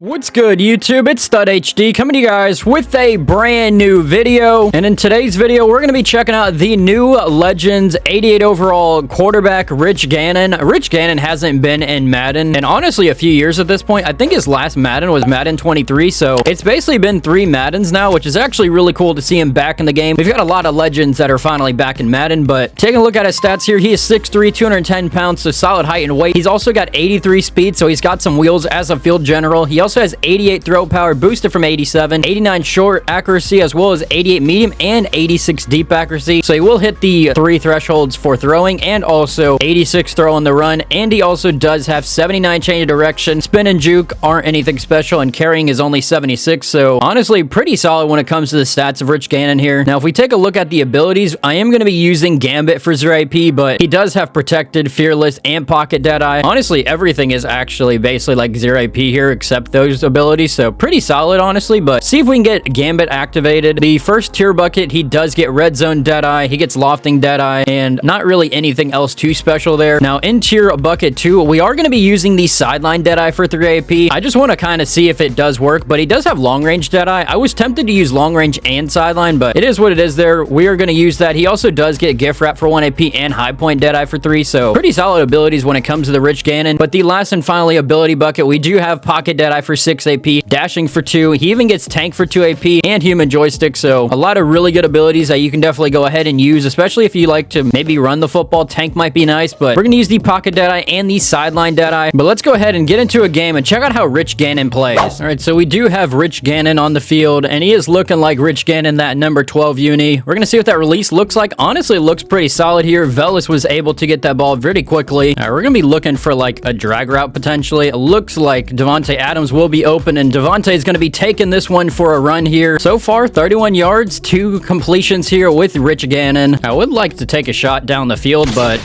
What's good, YouTube? It's Stud HD coming to you guys with a brand new video. And in today's video, we're going to be checking out the new Legends 88 overall quarterback, Rich Gannon. Rich Gannon hasn't been in Madden in honestly a few years at this point. I think his last Madden was Madden 23, so it's basically been 3 Maddens now, which is actually really cool to see him back in the game. We've got a lot of Legends that are finally back in Madden, but taking a look at his stats here, he is 6'3", 210 pounds, so solid height and weight. He's also got 83 speed, so he's got some wheels as a field general. He also has 88 throw power boosted from 87, 89 short accuracy, as well as 88 medium and 86 deep accuracy. So he will hit the 3 thresholds for throwing and also 86 throw on the run. And he also does have 79 change of direction. Spin and juke aren't anything special, and carrying is only 76. So honestly, pretty solid when it comes to the stats of Rich Gannon here. Now, if we take a look at the abilities, I am going to be using Gambit for 0 AP, but he does have protected, fearless, and pocket deadeye. Honestly, everything is actually basically like 0 AP here except those abilities, so pretty solid honestly. But see if we can get Gambit activated. The first tier bucket, he does get red zone deadeye, he gets lofting deadeye, and not really anything else too special there. Now in tier bucket 2, we are going to be using the sideline deadeye for 3 AP. I just want to kind of see if it does work, but he does have long range deadeye. I was tempted to use long range and sideline, but it is what it is there. We are going to use that. He also does get gift wrap for 1 AP and high point deadeye for 3, so pretty solid abilities when it comes to the Rich Gannon. But the last and finally ability bucket, we do have pocket deadeye for 6 AP, dashing for 2. He even gets tank for 2 AP and human joystick. So a lot of really good abilities that you can definitely go ahead and use, especially if you like to maybe run the football. Tank might be nice, but we're going to use the pocket deadeye and the sideline deadeye. But let's go ahead and get into a game and check out how Rich Gannon plays. All right, so we do have Rich Gannon on the field, and he is looking like Rich Gannon, that number 12 uni. We're going to see what that release looks like. Honestly, it looks pretty solid here. Velas was able to get that ball very quickly. All right, we're going to be looking for like a drag route potentially. It looks like Davante Adams will be open, and Davante is going to be taking this one for a run here. So far, 31 yards, 2 completions here with Rich Gannon. I would like to take a shot down the field, but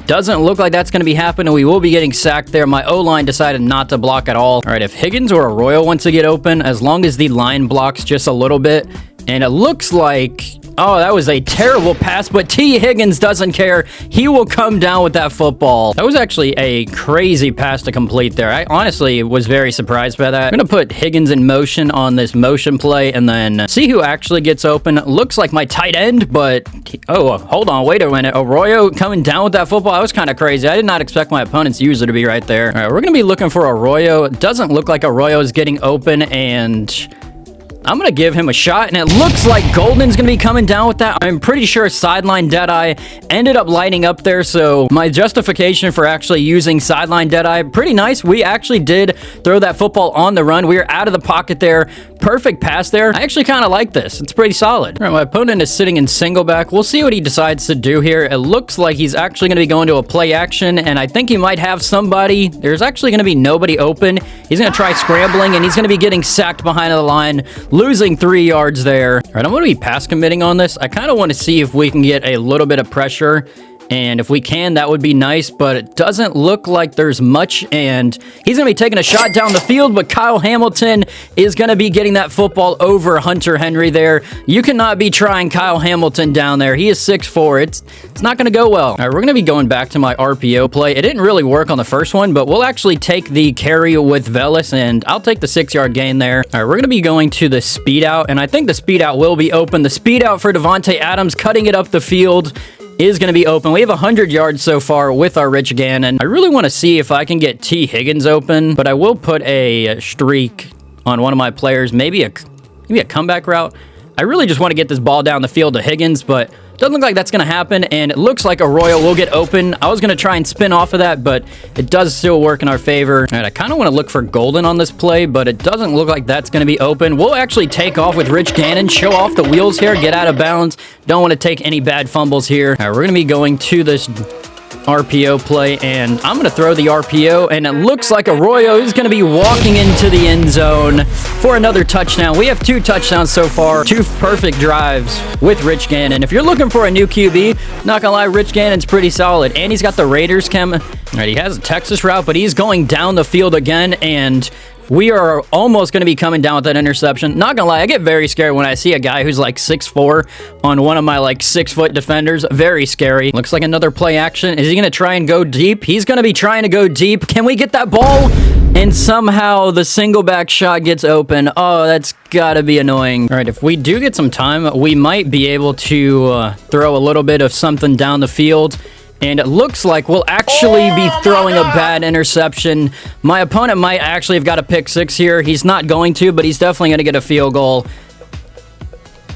doesn't look like that's going to be happening. We will be getting sacked there. My O-line decided not to block at all. All right, if Higgins or Arroyo wants to get open, as long as the line blocks just a little bit, and it looks like, oh, that was a terrible pass, but T. Higgins doesn't care. He will come down with that football. That was actually a crazy pass to complete there. I honestly was very surprised by that. I'm going to put Higgins in motion on this motion play and then see who actually gets open. Looks like my tight end, but oh, hold on. Wait a minute. Arroyo coming down with that football. That was kind of crazy. I did not expect my opponent's user to be right there. All right, we're going to be looking for Arroyo. It doesn't look like Arroyo is getting open, and I'm going to give him a shot, and it looks like Golden's going to be coming down with that. I'm pretty sure sideline deadeye ended up lighting up there, so my justification for actually using sideline deadeye, pretty nice. We actually did throw that football on the run. We were out of the pocket there. Perfect pass there. I actually kind of like this. It's pretty solid. All right, my opponent is sitting in single back. We'll see what he decides to do here. It looks like he's actually going to be going to a play action, and I think he might have somebody. There's actually going to be nobody open. He's going to try scrambling, and he's going to be getting sacked behind the line, losing 3 yards there. All right, I'm going to be pass committing on this. I kind of want to see if we can get a little bit of pressure, and if we can, that would be nice, but it doesn't look like there's much, and he's going to be taking a shot down the field, but Kyle Hamilton is going to be getting that football over Hunter Henry there. You cannot be trying Kyle Hamilton down there. He is 6'4". It's not going to go well. All right, we're going to be going back to my RPO play. It didn't really work on the first one, but we'll actually take the carry with Velas, and I'll take the 6-yard gain there. All right, we're going to be going to the speed out, and I think the speed out will be open. The speed out for Davante Adams, cutting it up the field, is going to be open. We have 100 yards so far with our Rich Gannon. I really want to see if I can get T. Higgins open, but I will put a streak on one of my players, maybe a comeback route. I really just want to get this ball down the field to Higgins, but doesn't look like that's going to happen, and it looks like Arroyo will get open. I was going to try and spin off of that, but it does still work in our favor. All right, I kind of want to look for Golden on this play, but it doesn't look like that's going to be open. We'll actually take off with Rich Gannon, show off the wheels here, get out of bounds. Don't want to take any bad fumbles here. All right, we're going to be going to this RPO play, and I'm going to throw the RPO, and it looks like Arroyo is going to be walking into the end zone for another touchdown. We have 2 touchdowns so far, 2 perfect drives with Rich Gannon. If you're looking for a new QB, not gonna lie, Rich Gannon's pretty solid, and he's got the Raiders chem. All right, he has a Texas route, but he's going down the field again, and we are almost going to be coming down with that interception. Not gonna lie, I get very scared when I see a guy who's like 6'4" on one of my like 6-foot defenders. Very scary. Looks like another play action. Is he going to try and go deep? He's going to be trying to go deep. Can we get that ball? and somehow the single back shot gets open. Oh, that's gotta be annoying. All right, if we do get some time, we might be able to throw a little bit of something down the field. And it looks like we'll actually be throwing a bad interception. My opponent might actually have got a pick six here. He's not going to, but he's definitely going to get a field goal.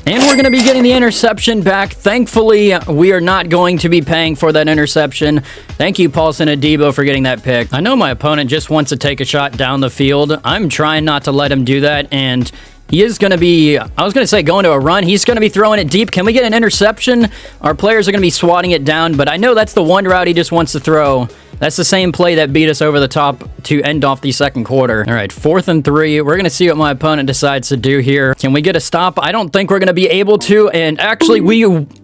And we're going to be getting the interception back. Thankfully, we are not going to be paying for that interception. Thank you, Paulson Adebo, for getting that pick. I know my opponent just wants to take a shot down the field. I'm trying not to let him do that, and he is going to be, I was going to say going to a run. He's going to be throwing it deep. Can we get an interception? Our players are going to be swatting it down, but I know that's the one route he just wants to throw. That's the same play that beat us over the top to end off the second quarter. All right, 4th and 3. We're going to see what my opponent decides to do here. Can we get a stop? I don't think we're going to be able to, and actually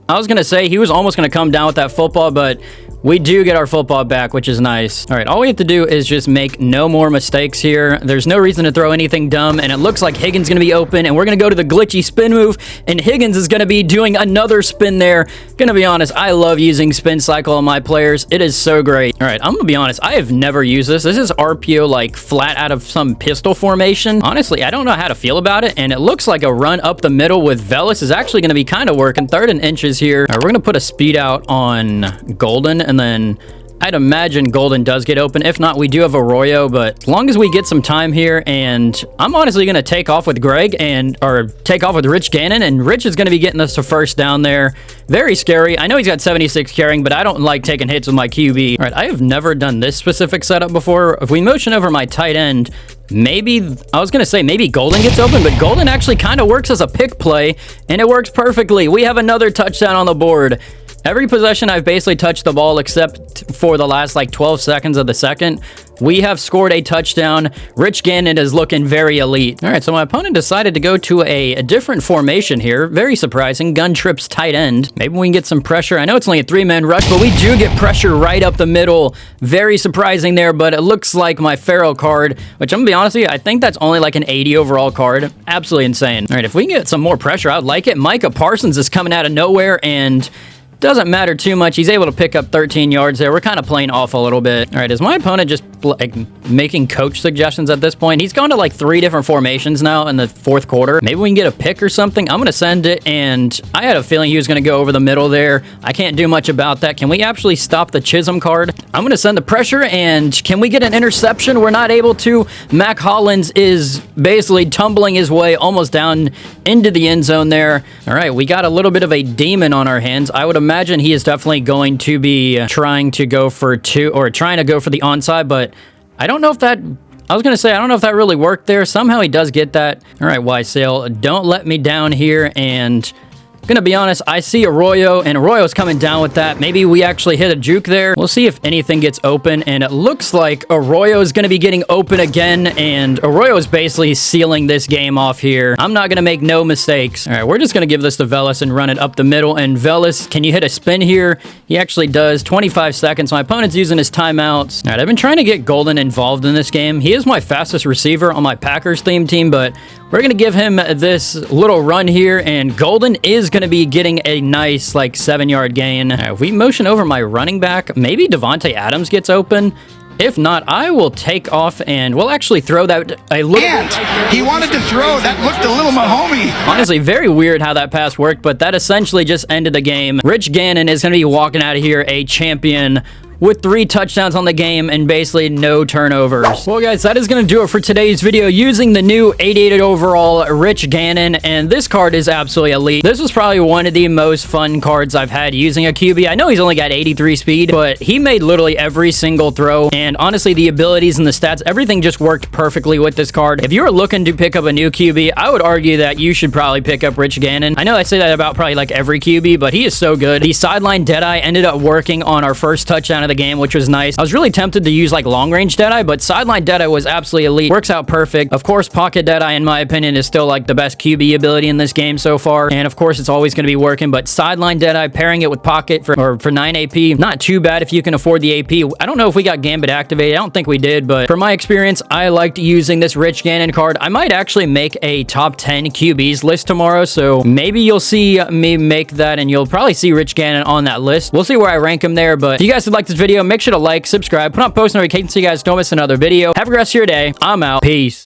I was going to say he was almost going to come down with that football, but we do get our football back, which is nice. All right, all we have to do is just make no more mistakes here. There's no reason to throw anything dumb, and it looks like Higgins is going to be open, and we're going to go to the glitchy spin move, and Higgins is going to be doing another spin there. Going to be honest, I love using spin cycle on my players. It is so great. All right, I'm going to be honest. I have never used this. This is RPO like flat out of some pistol formation. Honestly, I don't know how to feel about it, and it looks like a run up the middle with Velas is actually going to be kind of working. 3rd and inches here. All right, we're going to put a speed out on Golden, and then I'd imagine Golden does get open. If not, we do have Arroyo, but as long as we get some time here, and I'm honestly going to take off with Greg or take off with Rich Gannon, and Rich is going to be getting us to first down there. Very scary. I know he's got 76 carrying, but I don't like taking hits with my QB. All right, I have never done this specific setup before. If we motion over my tight end, maybe, I was going to say maybe Golden gets open, but Golden actually kind of works as a pick play, and it works perfectly. We have another touchdown on the board. Every possession I've basically touched the ball except for the last like 12 seconds of the second. We have scored a touchdown. Rich Gannon is looking very elite. All right, so my opponent decided to go to a different formation here. Very surprising. Gun trips tight end. Maybe we can get some pressure. I know it's only a 3-man rush, but we do get pressure right up the middle. Very surprising there, but it looks like my Pharaoh card, which I'm going to be honest with you, I think that's only like an 80 overall card. Absolutely insane. All right, if we can get some more pressure, I'd like it. Micah Parsons is coming out of nowhere, and doesn't matter too much. He's able to pick up 13 yards there. We're kind of playing off a little bit. All right, is my opponent just like making coach suggestions at this point? He's gone to like 3 different formations now in the 4th quarter. Maybe we can get a pick or something. I'm going to send it, and I had a feeling he was going to go over the middle there. I can't do much about that. Can we actually stop the Chisholm card? I'm going to send the pressure, and can we get an interception? We're not able to. Mac Hollins is basically tumbling his way almost down into the end zone there. All right, we got a little bit of a demon on our hands. I would imagine he is definitely going to be trying to go for the onside, but I don't know if that, I was going to say, I don't know if that really worked there. Somehow he does get that. All right, Wysale, don't let me down here, and gonna be honest, I see Arroyo, and Arroyo's coming down with that. Maybe we actually hit a juke there. We'll see if anything gets open, and it looks like Arroyo is gonna be getting open again, and Arroyo is basically sealing this game off here. I'm not gonna make no mistakes. All right, we're just gonna give this to Velas and run it up the middle, and Velas, can you hit a spin here? He actually does. 25 seconds. My opponent's using his timeouts. All right, I've been trying to get Golden involved in this game. He is my fastest receiver on my Packers theme team, but we're going to give him this little run here, and Golden is going to be getting a nice, like, 7-yard gain. If we motion over my running back, maybe Devontae Adams gets open. If not, I will take off, and we'll actually throw that a little bit. He wanted to throw. That looked a little Mahomey. Honestly, very weird how that pass worked, but that essentially just ended the game. Rich Gannon is going to be walking out of here a champion with 3 touchdowns on the game and basically no turnovers. Well, guys, that is going to do it for today's video using the new 88 overall Rich Gannon, and this card is absolutely elite. This was probably one of the most fun cards I've had using a QB. I know he's only got 83 speed, but he made literally every single throw, and honestly, the abilities and the stats, everything just worked perfectly with this card. If you're looking to pick up a new QB, I would argue that you should probably pick up Rich Gannon. I know I say that about probably like every QB, but he is so good. The sideline Deadeye ended up working on our first touchdown of the game, which was nice. I was really tempted to use like long range Deadeye, but sideline Deadeye was absolutely elite. Works out perfect. Of course, pocket Deadeye, in my opinion, is still like the best QB ability in this game so far. And of course, it's always going to be working, but sideline Deadeye, pairing it with pocket for 9 AP, not too bad if you can afford the AP. I don't know if we got Gambit activated. I don't think we did, but from my experience, I liked using this Rich Gannon card. I might actually make a top 10 QBs list tomorrow, so maybe you'll see me make that, and you'll probably see Rich Gannon on that list. We'll see where I rank him there, but if you guys would like this video, video, make sure to like, subscribe, put on post notifications so you guys don't miss another video. Have a great rest of your day. I'm out. Peace.